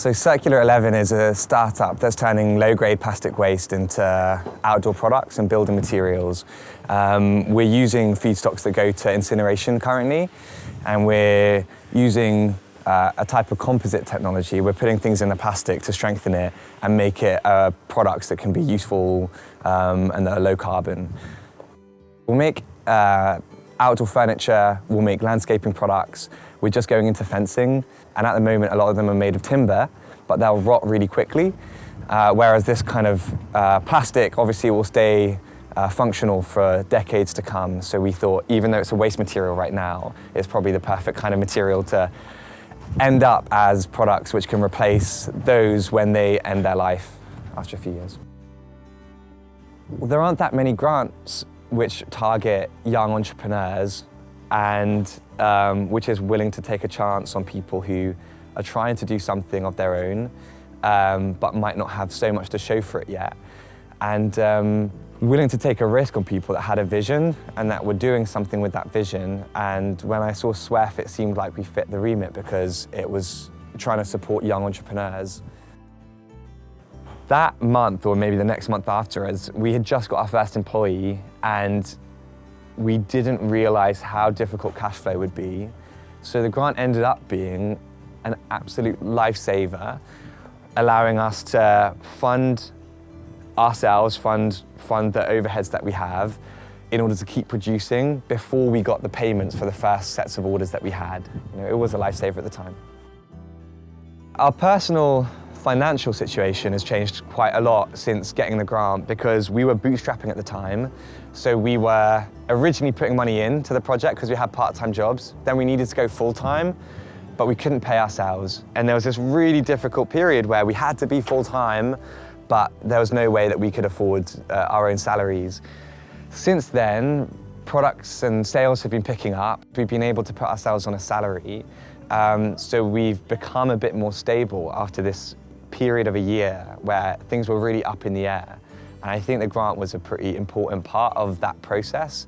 So Circle11 is a startup that's turning low-grade plastic waste into outdoor products and building materials. We're using feedstocks that go to incineration currently, and we're using a type of composite technology. We're putting things in the plastic to strengthen it and make it products that can be useful and that are low carbon. We'll make outdoor furniture, we'll make landscaping products. We're just going into fencing, and at the moment a lot of them are made of timber, but they'll rot really quickly, whereas this kind of plastic obviously will stay functional for decades to come. So we thought, even though it's a waste material right now, it's probably the perfect kind of material to end up as products which can replace those when they end their life after a few years. Well, there aren't that many grants which target young entrepreneurs and which is willing to take a chance on people who are trying to do something of their own but might not have so much to show for it yet. And willing to take a risk on people that had a vision and that were doing something with that vision. And when I saw SWEF, it seemed like we fit the remit because it was trying to support young entrepreneurs. That month, or maybe the next month after us, we had just got our first employee, and we didn't realize how difficult cash flow would be. So the grant ended up being an absolute lifesaver, allowing us to fund ourselves, fund the overheads that we have in order to keep producing before we got the payments for the first sets of orders that we had. You know, it was a lifesaver at the time. Our personal financial situation has changed quite a lot since getting the grant because we were bootstrapping at the time. So we were originally putting money into the project because we had part-time jobs. Then we needed to go full-time, but we couldn't pay ourselves. And there was this really difficult period where we had to be full-time, but there was no way that we could afford our own salaries. Since then, products and sales have been picking up. We've been able to put ourselves on a salary. So we've become a bit more stable after this period of a year where things were really up in the air. And I think the grant was a pretty important part of that process,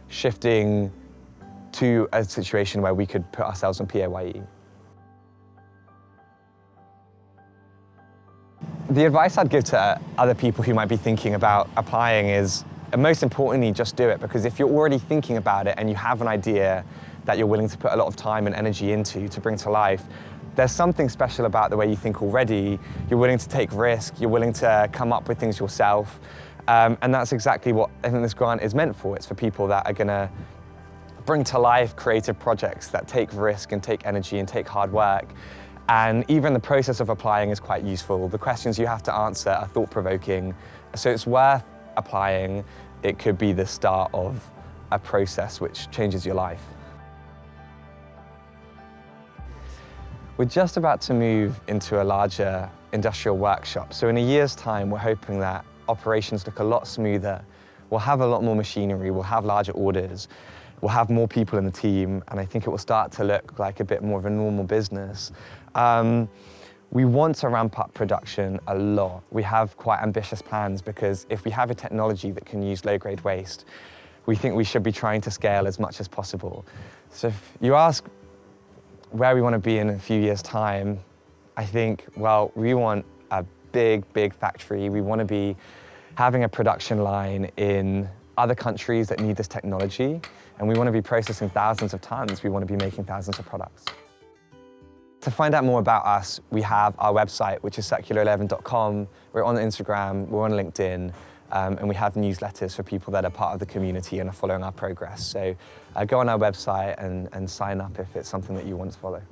shifting to a situation where we could put ourselves on PAYE. The advice I'd give to other people who might be thinking about applying is, most importantly, just do it, because if you're already thinking about it and you have an idea that you're willing to put a lot of time and energy into to bring to life, there's something special about the way you think already. You're willing to take risk, you're willing to come up with things yourself, and that's exactly what I think this grant is meant for. It's for people that are gonna bring to life creative projects that take risk and take energy and take hard work. And even the process of applying is quite useful. The questions you have to answer are thought-provoking, so it's worth applying. It could be the start of a process which changes your life. We're just about to move into a larger industrial workshop. So in a year's time, we're hoping that operations look a lot smoother. We'll have a lot more machinery, we'll have larger orders, we'll have more people in the team, and I think it will start to look like a bit more of a normal business. We want to ramp up production a lot. We have quite ambitious plans because if we have a technology that can use low-grade waste, we think we should be trying to scale as much as possible. So if you ask where we want to be in a few years' time, I think, well, we want a big, big factory. We want to be having a production line in other countries that need this technology, and we want to be processing thousands of tons. We want to be making thousands of products. To find out more about us, we have our website, which is circular11.com. We're on Instagram, we're on LinkedIn, and we have newsletters for people that are part of the community and are following our progress. So go on our website and sign up if it's something that you want to follow.